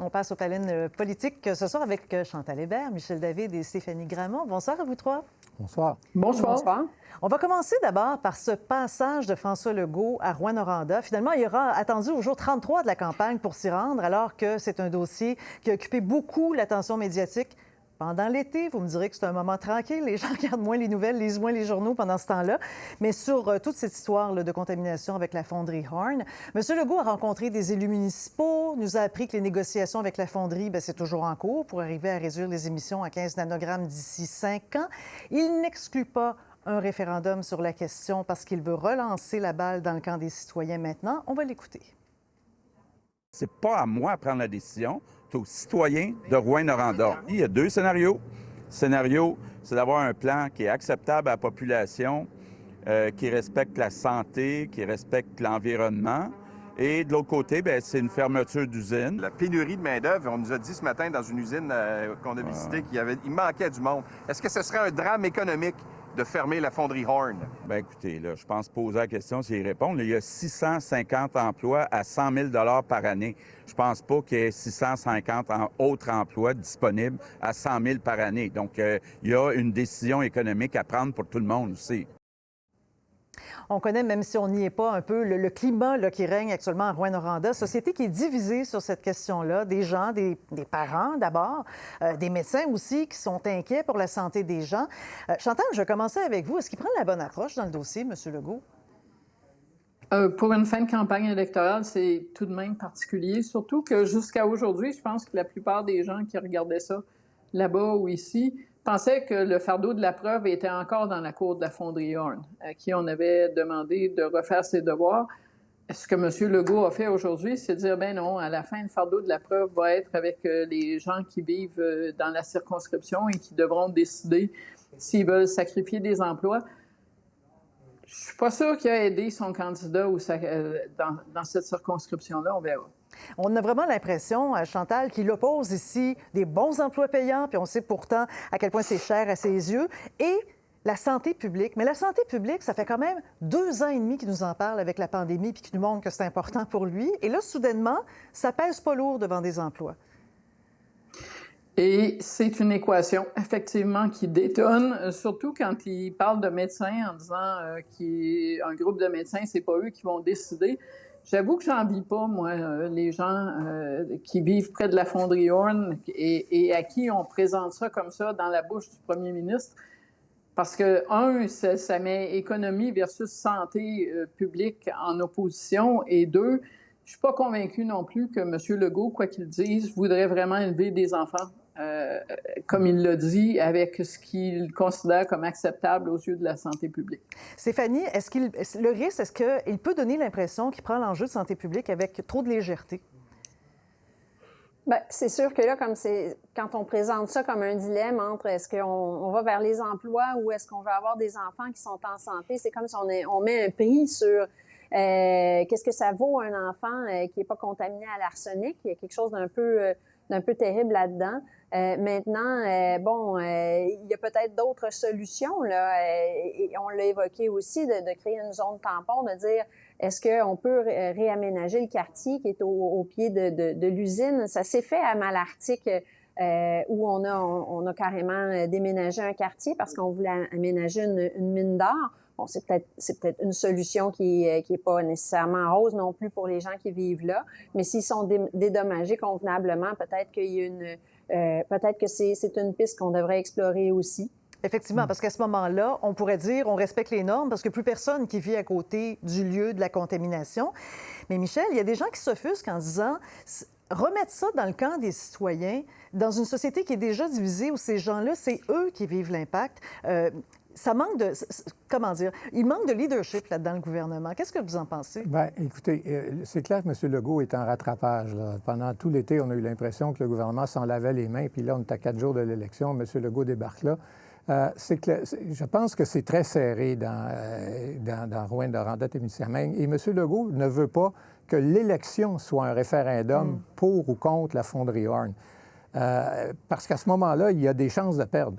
On passe aux palines politiques ce soir avec Chantal Hébert, Michel David et Stéphanie Gramont. Bonsoir à vous trois. Bonsoir. Bonsoir. Bonsoir. On va commencer d'abord par ce passage de François Legault à Rouyn-Noranda. Finalement, il aura attendu au jour 33 de la campagne pour s'y rendre, alors que c'est un dossier qui a occupé beaucoup l'attention médiatique. Pendant l'été, vous me direz que c'est un moment tranquille. Les gens regardent moins les nouvelles, lisent moins les journaux pendant ce temps-là. Mais sur toute cette histoire de contamination avec la fonderie Horn, M. Legault a rencontré des élus municipaux, nous a appris que les négociations avec la fonderie, c'est toujours en cours pour arriver à réduire les émissions à 15 nanogrammes d'ici 5 ans. Il n'exclut pas un référendum sur la question parce qu'il veut relancer la balle dans le camp des citoyens maintenant. On va l'écouter. C'est pas à moi de prendre la décision, c'est aux citoyens de Rouyn-Noranda. Il y a deux scénarios. Le scénario, c'est d'avoir un plan qui est acceptable à la population, qui respecte la santé, qui respecte l'environnement. Et de l'autre côté, c'est une fermeture d'usine. La pénurie de main-d'œuvre, on nous a dit ce matin dans une usine qu'on a visitée qu'il manquait du monde. Est-ce que ce serait un drame économique de fermer la fonderie Horn? Écoutez, là, je pense poser la question, c'est y répondre. Il y a 650 emplois à 100 000 par année. Je pense pas qu'il y ait 650 autres emplois disponibles à 100 000 par année. Donc, il y a une décision économique à prendre pour tout le monde aussi. On connaît, même si on n'y est pas, un peu le climat qui règne actuellement à Rouyn-Noranda. Société qui est divisée sur cette question-là. Des gens, des parents d'abord, des médecins aussi qui sont inquiets pour la santé des gens. Chantal, je vais commencer avec vous. Est-ce qu'il prend la bonne approche dans le dossier, M. Legault? Pour une fin de campagne électorale, c'est tout de même particulier. Surtout que jusqu'à aujourd'hui, je pense que la plupart des gens qui regardaient ça là-bas ou ici pensaient que le fardeau de la preuve était encore dans la cour de la fonderie Horn, à qui on avait demandé de refaire ses devoirs. Ce que M. Legault a fait aujourd'hui, c'est dire, ben non, à la fin, le fardeau de la preuve va être avec les gens qui vivent dans la circonscription et qui devront décider s'ils veulent sacrifier des emplois. Je suis pas sûre qu'il a aidé son candidat dans cette circonscription-là, on verra. On a vraiment l'impression, Chantal, qu'il oppose ici des bons emplois payants, puis on sait pourtant à quel point c'est cher à ses yeux, et la santé publique. Mais la santé publique, ça fait quand même 2 ans et demi qu'il nous en parle avec la pandémie, puis qu'il nous montre que c'est important pour lui. Et là, soudainement, ça pèse pas lourd devant des emplois. Et c'est une équation, effectivement, qui détonne, surtout quand il parle de médecins en disant qu'un groupe de médecins, c'est pas eux qui vont décider. J'avoue que j'envie pas, moi, les gens qui vivent près de la fonderie Horn et à qui on présente ça comme ça dans la bouche du premier ministre. Parce que, ça met économie versus santé publique en opposition. Et 2, je suis pas convaincue non plus que M. Legault, quoi qu'il dise, voudrait vraiment élever des enfants, comme il l'a dit, avec ce qu'il considère comme acceptable aux yeux de la santé publique. Stéphanie, le risque, est-ce qu'il peut donner l'impression qu'il prend l'enjeu de santé publique avec trop de légèreté? Bien, c'est sûr que là, quand on présente ça comme un dilemme entre est-ce qu'on va vers les emplois ou est-ce qu'on veut avoir des enfants qui sont en santé, c'est comme si on met un prix sur qu'est-ce que ça vaut un enfant qui n'est pas contaminé à l'arsenic. Il y a quelque chose d'un peu terrible là-dedans. Maintenant, il y a peut-être d'autres solutions, là, et on l'a évoqué aussi, de créer une zone tampon, de dire, est-ce qu'on peut réaménager le quartier qui est au pied de l'usine? Ça s'est fait à Malartic, où on a carrément déménagé un quartier parce qu'on voulait aménager une mine d'or. Bon, c'est peut-être une solution qui est pas nécessairement rose non plus pour les gens qui vivent là, mais s'ils sont dédommagés convenablement, peut-être que c'est une piste qu'on devrait explorer aussi. Effectivement, parce qu'à ce moment-là, on pourrait dire on respecte les normes parce que plus personne qui vit à côté du lieu de la contamination. Mais Michel, il y a des gens qui s'offusquent en disant remettre ça dans le camp des citoyens, dans une société qui est déjà divisée où ces gens-là, c'est eux qui vivent l'impact. Ça manque de... Comment dire? Il manque de leadership là-dedans, le gouvernement. Qu'est-ce que vous en pensez? Bien, écoutez, c'est clair que M. Legault est en rattrapage, là. Pendant tout l'été, on a eu l'impression que le gouvernement s'en lavait les mains, puis là, on est à 4 jours de l'élection, M. Legault débarque là. Je pense que c'est très serré dans Rouyn-Noranda-Témiscamingue. Et M. Legault ne veut pas que l'élection soit un référendum pour ou contre la fonderie Horn. Parce qu'à ce moment-là, il y a des chances de perdre.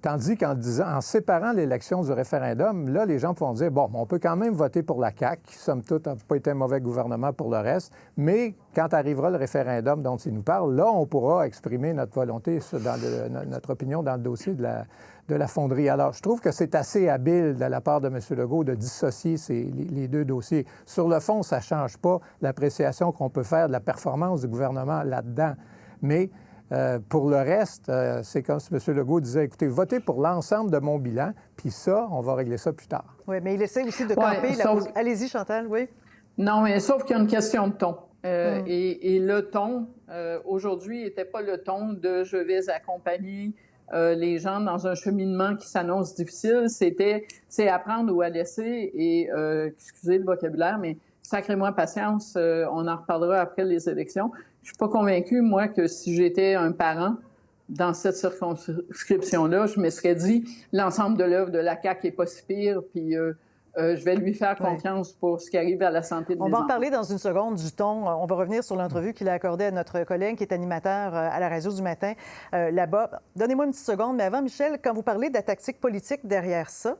Tandis en séparant l'élection du référendum, là, les gens vont dire, bon, on peut quand même voter pour la CAQ, qui, somme toute, n'a pas été un mauvais gouvernement pour le reste, mais quand arrivera le référendum dont il nous parle, là, on pourra exprimer notre volonté, notre opinion dans le dossier de la fonderie. Alors, je trouve que c'est assez habile de la part de M. Legault de dissocier les deux dossiers. Sur le fond, ça ne change pas l'appréciation qu'on peut faire de la performance du gouvernement là-dedans. Mais pour le reste, c'est comme si M. Legault disait, écoutez, votez pour l'ensemble de mon bilan, puis ça, on va régler ça plus tard. Oui, mais il essaie aussi de camper. Allez-y, Chantal, oui. Non, mais sauf qu'il y a une question de ton. Et le ton, aujourd'hui, n'était pas le ton de « je vais accompagner les gens dans un cheminement qui s'annonce difficile ». C'est à prendre ou à laisser. Et, excusez le vocabulaire, mais sacrez-moi patience, on en reparlera après les élections. Je suis pas convaincue, moi, que si j'étais un parent dans cette circonscription-là, je me serais dit l'ensemble de l'œuvre de la CAQ est pas si pire, puis je vais lui faire confiance pour ce qui arrive à la santé de mes enfants. On va en parler dans une seconde du ton. On va revenir sur l'entrevue qu'il a accordée à notre collègue qui est animateur à la radio du matin là-bas. Donnez-moi une petite seconde, mais avant, Michel, quand vous parlez de la tactique politique derrière ça,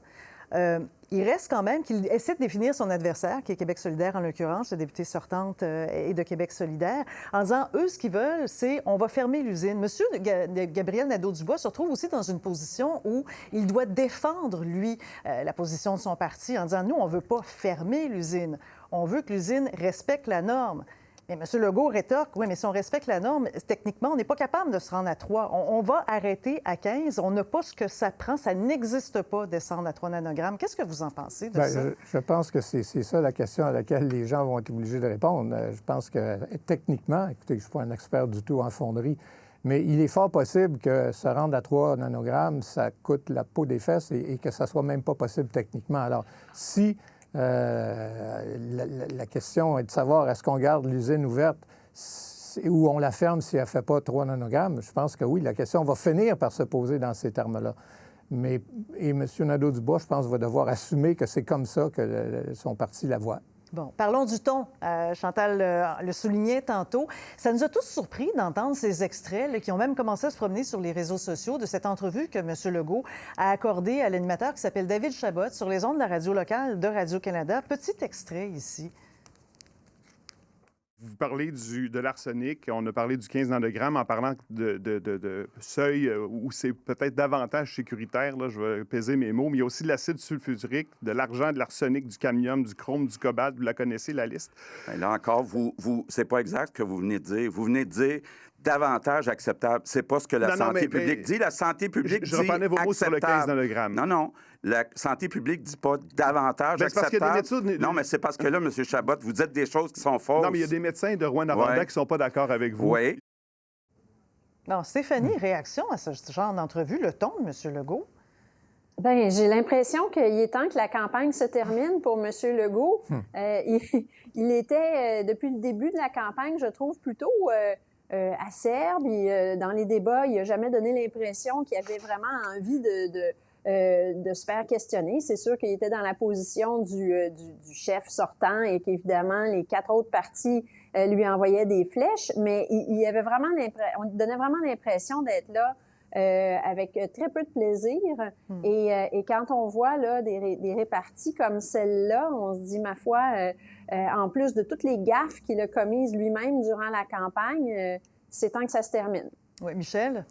il reste quand même qu'il essaie de définir son adversaire, qui est Québec solidaire en l'occurrence, la députée sortante et de Québec solidaire, en disant, eux, ce qu'ils veulent, c'est on va fermer l'usine. Monsieur Gabriel Nadeau-Dubois se retrouve aussi dans une position où il doit défendre, lui, la position de son parti en disant, nous, on ne veut pas fermer l'usine. On veut que l'usine respecte la norme. Mais M. Legault rétorque, oui, mais si on respecte la norme, techniquement, on n'est pas capable de se rendre à 3. On va arrêter à 15. On n'a pas ce que ça prend. Ça n'existe pas, descendre à 3 nanogrammes. Qu'est-ce que vous en pensez de ça? Je pense que c'est ça la question à laquelle les gens vont être obligés de répondre. Je pense que techniquement, écoutez, je ne suis pas un expert du tout en fonderie, mais il est fort possible que se rendre à 3 nanogrammes, ça coûte la peau des fesses et que ça ne soit même pas possible techniquement. Alors, si la question est de savoir est-ce qu'on garde l'usine ouverte ou on la ferme si elle ne fait pas 3 nanogrammes, je pense que oui, la question va finir par se poser dans ces termes-là. Et M. Nadeau-Dubois, je pense, va devoir assumer que c'est comme ça que son parti la voit. Bon, parlons du ton. Chantal le soulignait tantôt. Ça nous a tous surpris d'entendre ces extraits là, qui ont même commencé à se promener sur les réseaux sociaux de cette entrevue que M. Legault a accordée à l'animateur qui s'appelle David Chabot sur les ondes de la radio locale de Radio-Canada. Petit extrait ici. Vous parlez de l'arsenic, on a parlé du 15 nanogrammes en parlant de seuil où c'est peut-être davantage sécuritaire, là, je vais peser mes mots, mais il y a aussi de l'acide sulfurique, de l'argent, de l'arsenic, du cadmium, du chrome, du cobalt, vous la connaissez, la liste? Bien, là encore, c'est pas exact ce que vous venez de dire. Vous venez de dire davantage acceptable. C'est pas ce que la santé publique dit. La santé publique dit je reprenais vos mots sur le 15 nanogrammes. Non. La santé publique dit pas davantage acceptable. Parce qu'il y a des médecins... Non, mais c'est parce que là, M. Chabot, vous dites des choses qui sont fausses. Non, mais il y a des médecins de Rouyn-Noranda qui ne sont pas d'accord avec vous. Oui. Non, Stéphanie, réaction à ce genre d'entrevue, le ton de M. Legault? Bien, j'ai l'impression qu'il est temps que la campagne se termine pour M. Legault. Il était, depuis le début de la campagne, je trouve, plutôt acerbe. Dans les débats, il n'a jamais donné l'impression qu'il avait vraiment envie de se faire questionner. C'est sûr qu'il était dans la position du chef sortant et qu'évidemment, les 4 autres partis lui envoyaient des flèches, mais il avait vraiment on lui donnait vraiment l'impression d'être là avec très peu de plaisir. Et quand on voit là, des réparties comme celle-là, on se dit, ma foi, en plus de toutes les gaffes qu'il a commises lui-même durant la campagne, c'est temps que ça se termine. Oui, Michel?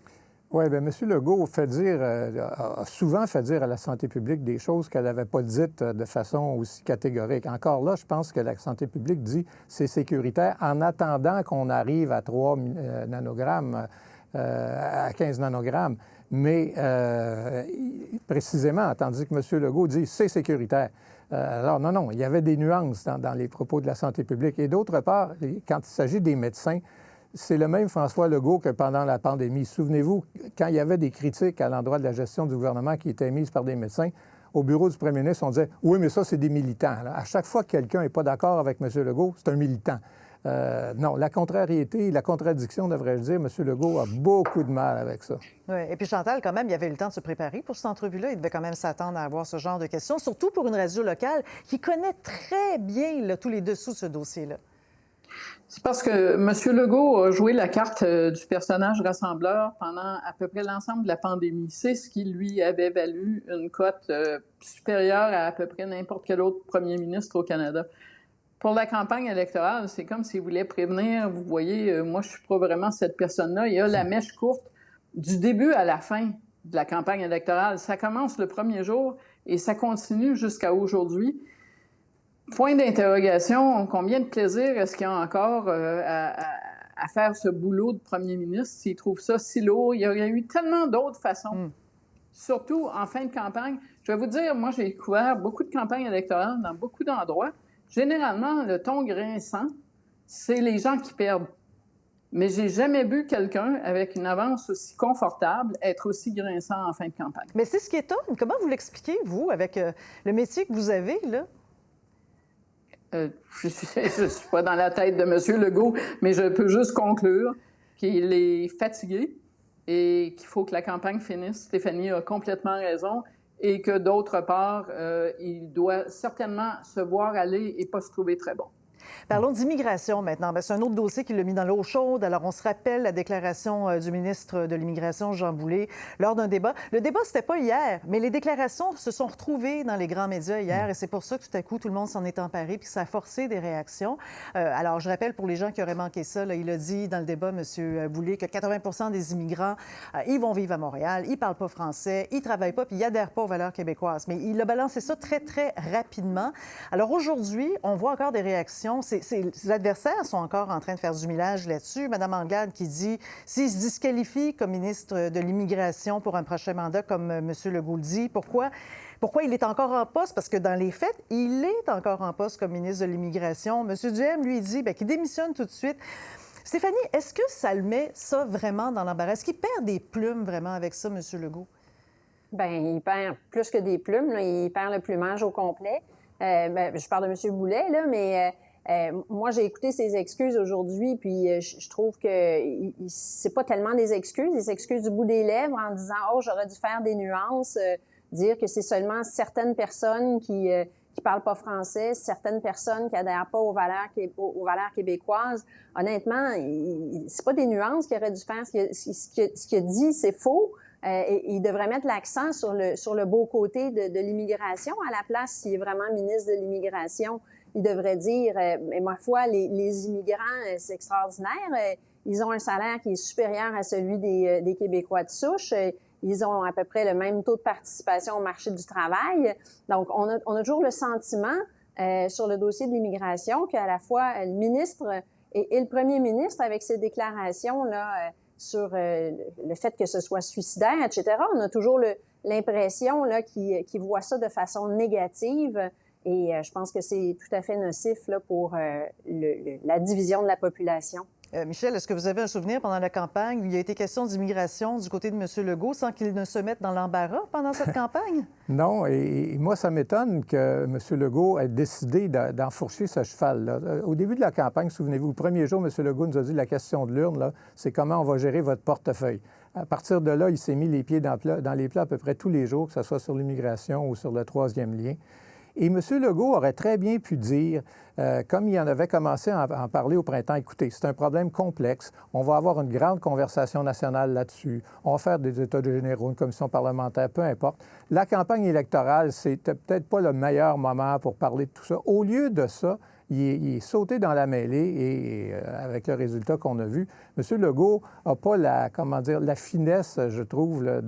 Oui, bien, M. Legault a souvent fait dire à la santé publique des choses qu'elle n'avait pas dites de façon aussi catégorique. Encore là, je pense que la santé publique dit c'est sécuritaire en attendant qu'on arrive à 3 nanogrammes, à 15 nanogrammes. Mais précisément, tandis que M. Legault dit c'est sécuritaire. Alors, non, il y avait des nuances dans les propos de la santé publique. Et d'autre part, quand il s'agit des médecins, c'est le même François Legault que pendant la pandémie. Souvenez-vous, quand il y avait des critiques à l'endroit de la gestion du gouvernement qui étaient mises par des médecins, au bureau du premier ministre, on disait « Oui, mais ça, c'est des militants. » À chaque fois que quelqu'un n'est pas d'accord avec M. Legault, c'est un militant. Non, la contrariété, la contradiction, devrais-je dire, M. Legault a beaucoup de mal avec ça. Oui, et puis Chantal, quand même, il avait eu le temps de se préparer pour cette entrevue-là. Il devait quand même s'attendre à avoir ce genre de questions, surtout pour une radio locale qui connaît très bien là, tous les dessous de ce dossier-là. C'est parce que M. Legault a joué la carte du personnage rassembleur pendant à peu près l'ensemble de la pandémie. C'est ce qui lui avait valu une cote supérieure à peu près n'importe quel autre premier ministre au Canada. Pour la campagne électorale, c'est comme s'il voulait prévenir, vous voyez, moi je suis pas vraiment cette personne-là. Il y a la mèche courte du début à la fin de la campagne électorale. Ça commence le premier jour et ça continue jusqu'à aujourd'hui. Point d'interrogation, combien de plaisir est-ce qu'il y a encore à faire ce boulot de premier ministre s'il trouve ça si lourd? Il y aurait eu tellement d'autres façons, surtout en fin de campagne. Je vais vous dire, moi, j'ai couvert beaucoup de campagnes électorales dans beaucoup d'endroits. Généralement, le ton grinçant, c'est les gens qui perdent. Mais j'ai jamais vu quelqu'un avec une avance aussi confortable être aussi grinçant en fin de campagne. Mais c'est ce qui étonne. Comment vous l'expliquez, vous, avec le métier que vous avez, là? Je ne suis pas dans la tête de M. Legault, mais je peux juste conclure qu'il est fatigué et qu'il faut que la campagne finisse. Stéphanie a complètement raison et que, d'autre part, il doit certainement se voir aller et pas se trouver très bon. Parlons d'immigration maintenant. Bien, c'est un autre dossier qui l'a mis dans l'eau chaude. Alors, on se rappelle la déclaration du ministre de l'Immigration, Jean Boulet, lors d'un débat. Le débat, c'était pas hier, mais les déclarations se sont retrouvées dans les grands médias hier et c'est pour ça que tout à coup, tout le monde s'en est emparé puis que ça a forcé des réactions. Alors, je rappelle pour les gens qui auraient manqué ça, là, il a dit dans le débat, M. Boulet, que 80 des immigrants, ils vont vivre à Montréal, ils parlent pas français, ils travaillent pas puis ils adhèrent pas aux valeurs québécoises. Mais il a balancé ça très, très rapidement. Alors, aujourd'hui, on voit encore des réactions. Les adversaires sont encore en train de faire du millage là-dessus. Mme Anglade qui dit s'il se disqualifie comme ministre de l'Immigration pour un prochain mandat, comme M. Legault le dit, pourquoi il est encore en poste? Parce que dans les faits, il est encore en poste comme ministre de l'Immigration. M. Duhem, lui, dit qu'il démissionne tout de suite. Stéphanie, est-ce que ça le met, ça, vraiment dans l'embarras? Est-ce qu'il perd des plumes vraiment avec ça, M. Legault? Bien, il perd plus que des plumes. Là. Il perd le plumage au complet. Je parle de M. Boulet, là, mais... moi, j'ai écouté ses excuses aujourd'hui, puis je trouve que c'est pas tellement des excuses du bout des lèvres en disant « Oh, j'aurais dû faire des nuances, dire que c'est seulement certaines personnes qui parlent pas français, certaines personnes qui adhèrent pas aux valeurs québécoises. » Honnêtement, c'est pas des nuances qu'il aurait dû faire. Ce qu'il a dit, c'est faux. Et il devrait mettre l'accent sur le beau côté de l'immigration à la place s'il est vraiment ministre de l'Immigration. Il devrait dire, ma foi, les immigrants, c'est extraordinaire. Ils ont un salaire qui est supérieur à celui des Québécois de souche. Ils ont à peu près le même taux de participation au marché du travail. Donc, on a toujours le sentiment sur le dossier de l'immigration qu'à la fois le ministre et le premier ministre, avec ses déclarations là sur le fait que ce soit suicidaire, etc., on a toujours l'impression là qu'ils voient ça de façon négative. Et je pense que c'est tout à fait nocif là, pour la division de la population. Michel, est-ce que vous avez un souvenir pendant la campagne où il y a été question d'immigration du côté de M. Legault sans qu'il ne se mette dans l'embarras pendant cette campagne? Non, et moi, ça m'étonne que M. Legault ait décidé d'enfourcher ce cheval. Là. Au début de la campagne, souvenez-vous, le premier jour, M. Legault nous a dit la question de l'urne, c'est comment on va gérer votre portefeuille. À partir de là, il s'est mis les pieds dans les plats à peu près tous les jours, que ce soit sur l'immigration ou sur le troisième lien. Et M. Legault aurait très bien pu dire, comme il en avait commencé à en parler au printemps, écoutez, c'est un problème complexe, on va avoir une grande conversation nationale là-dessus, on va faire des états généraux, une commission parlementaire, peu importe. La campagne électorale, c'était peut-être pas le meilleur moment pour parler de tout ça. Au lieu de ça, il est sauté dans la mêlée et avec le résultat qu'on a vu, M. Legault n'a pas la finesse, je trouve, là,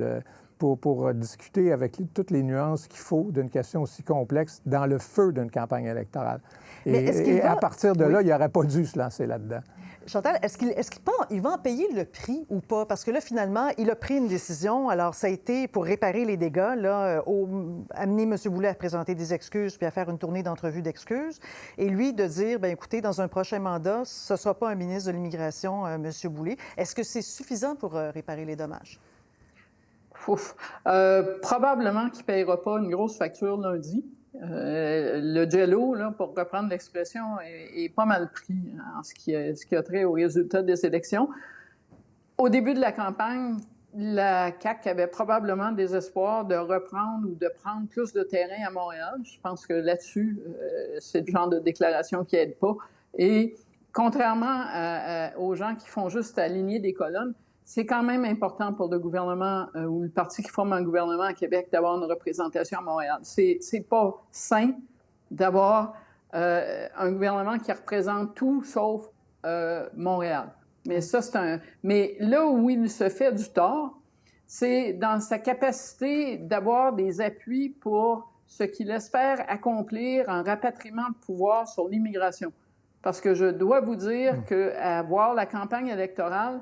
pour discuter avec toutes les nuances qu'il faut d'une question aussi complexe dans le feu d'une campagne électorale. Et à partir de là, il n'aurait pas dû se lancer là-dedans. Chantal, est-ce qu'il va en payer le prix ou pas? Parce que là, finalement, il a pris une décision. Alors, ça a été pour réparer les dégâts, là, amener M. Boulet à présenter des excuses puis à faire une tournée d'entrevues d'excuses. Et lui, de dire, bien, écoutez, dans un prochain mandat, ce ne sera pas un ministre de l'Immigration, M. Boulet. Est-ce que c'est suffisant pour réparer les dommages? Probablement qu'il ne payera pas une grosse facture lundi. Le jello, là, pour reprendre l'expression, est pas mal pris en ce qui a trait aux résultats des élections. Au début de la campagne, la CAQ avait probablement des espoirs de reprendre ou de prendre plus de terrain à Montréal. Je pense que là-dessus, c'est le genre de déclaration qui n'aide pas. Et contrairement aux gens qui font juste aligner des colonnes, c'est quand même important pour le gouvernement ou le parti qui forme un gouvernement à Québec d'avoir une représentation à Montréal. C'est pas sain d'avoir un gouvernement qui représente tout sauf Montréal. Mais ça, Mais là où il se fait du tort, c'est dans sa capacité d'avoir des appuis pour ce qu'il espère accomplir en rapatriement de pouvoir sur l'immigration. Parce que je dois vous dire qu'à voir la campagne électorale,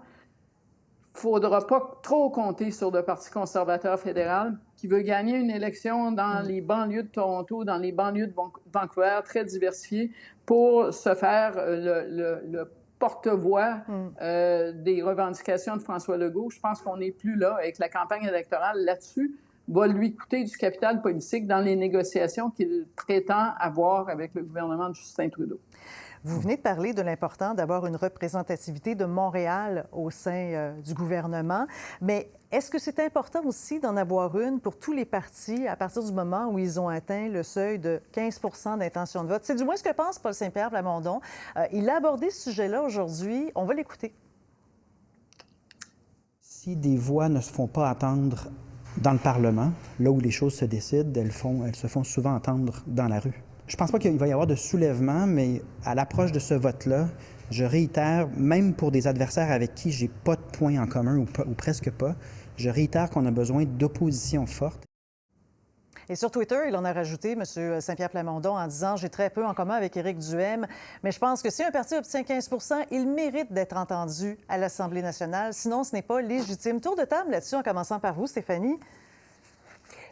il ne faudra pas trop compter sur le Parti conservateur fédéral qui veut gagner une élection dans les banlieues de Toronto, dans les banlieues de Vancouver, très diversifiées, pour se faire le porte-voix des revendications de François Legault. Je pense qu'on n'est plus là avec la campagne électorale là-dessus. Va lui coûter du capital politique dans les négociations qu'il prétend avoir avec le gouvernement de Justin Trudeau. Vous venez de parler de l'important d'avoir une représentativité de Montréal au sein du gouvernement, mais est-ce que c'est important aussi d'en avoir une pour tous les partis à partir du moment où ils ont atteint le seuil de 15 % d'intention de vote? C'est du moins ce que pense Paul Saint-Pierre Plamondon. Il a abordé ce sujet-là aujourd'hui. On va l'écouter. Si des voix ne se font pas entendre dans le Parlement, là où les choses se décident, elles se font souvent entendre dans la rue. Je ne pense pas qu'il va y avoir de soulèvement, mais à l'approche de ce vote-là, je réitère, même pour des adversaires avec qui je n'ai pas de points en commun ou presque pas, je réitère qu'on a besoin d'opposition forte. Et sur Twitter, il en a rajouté, M. Saint-Pierre Plamondon, en disant « J'ai très peu en commun avec Éric Duhaime, mais je pense que si un parti obtient 15 % il mérite d'être entendu à l'Assemblée nationale. Sinon, ce n'est pas légitime. » Tour de table là-dessus, en commençant par vous, Stéphanie.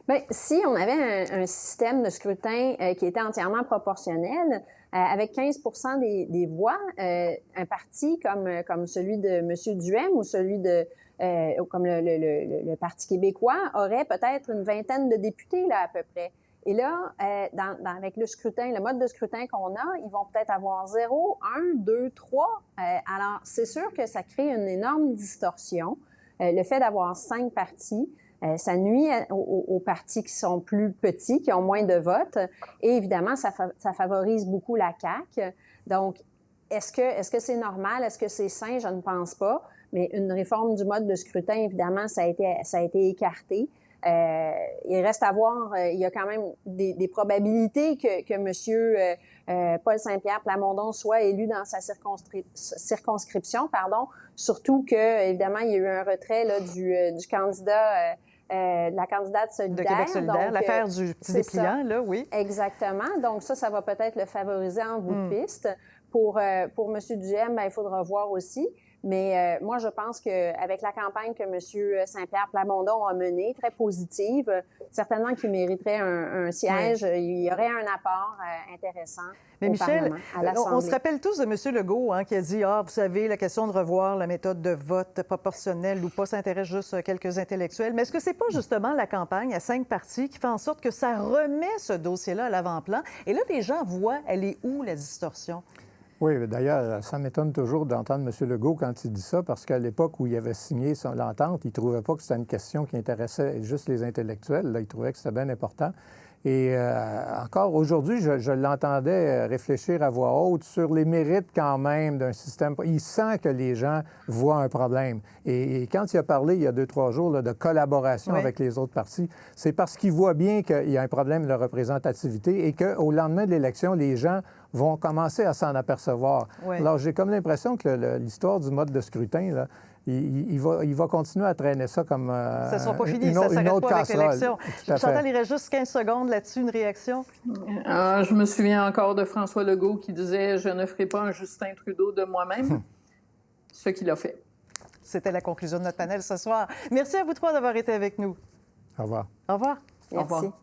Bien, si on avait un système de scrutin qui était entièrement proportionnel, avec 15 % des voix, un parti comme celui de M. Duhaime ou celui comme le Parti québécois aurait peut-être une vingtaine de députés, là, à peu près. Et là, avec le scrutin, le mode de scrutin qu'on a, ils vont peut-être avoir 0, 1, 2, 3. Alors, c'est sûr que ça crée une énorme distorsion. Le fait d'avoir 5 partis, ça nuit aux partis qui sont plus petits, qui ont moins de votes. Et évidemment, ça favorise beaucoup la CAQ. Donc, est-ce que c'est normal? Est-ce que c'est sain? Je ne pense pas. Mais une réforme du mode de scrutin, évidemment, ça a été écarté. Il reste à voir, il y a quand même des probabilités que M. Paul Saint-Pierre Plamondon soit élu dans sa circonscription, surtout que, évidemment, il y a eu un retrait là, du candidat, de la candidate solidaire. De Québec solidaire, l'affaire du petit dépliant, là, oui. Exactement. Donc ça va peut-être le favoriser en bout de piste. Pour M. Duhaime, il faudra voir aussi. Mais moi, je pense qu'avec la campagne que M. Saint-Pierre Plamondon a menée, très positive, certainement qu'il mériterait un siège. Oui. Il y aurait un apport intéressant. Mais Michel, à l'Assemblée. On se rappelle tous de M. Legault qui a dit « Ah, vous savez, la question de revoir la méthode de vote proportionnelle ou pas s'intéresse juste à quelques intellectuels. » Mais est-ce que c'est pas justement la campagne à 5 partis qui fait en sorte que ça remet ce dossier-là à l'avant-plan? Et là, les gens voient, elle est où, la distorsion? Oui, d'ailleurs, ça m'étonne toujours d'entendre M. Legault quand il dit ça, parce qu'à l'époque où il avait signé l'entente, il ne trouvait pas que c'était une question qui intéressait juste les intellectuels. Là, il trouvait que c'était bien important. Et encore aujourd'hui, je l'entendais réfléchir à voix haute sur les mérites quand même d'un système. Il sent que les gens voient un problème. Et quand il a parlé il y a 2-3 jours là, de collaboration avec les autres partis, c'est parce qu'il voit bien qu'il y a un problème de représentativité et qu'au lendemain de l'élection, les gens vont commencer à s'en apercevoir. Oui. Alors, j'ai comme l'impression que l'histoire du mode de scrutin, là, il va continuer à traîner ça comme ça ne sera pas fini, ça ne s'arrête pas avec l'élection. Chantal, il reste juste 15 secondes là-dessus, une réaction? Je me souviens encore de François Legault qui disait « Je ne ferai pas un Justin Trudeau de moi-même », ce qu'il a fait. C'était la conclusion de notre panel ce soir. Merci à vous trois d'avoir été avec nous. Au revoir. Au revoir. Merci. Au revoir.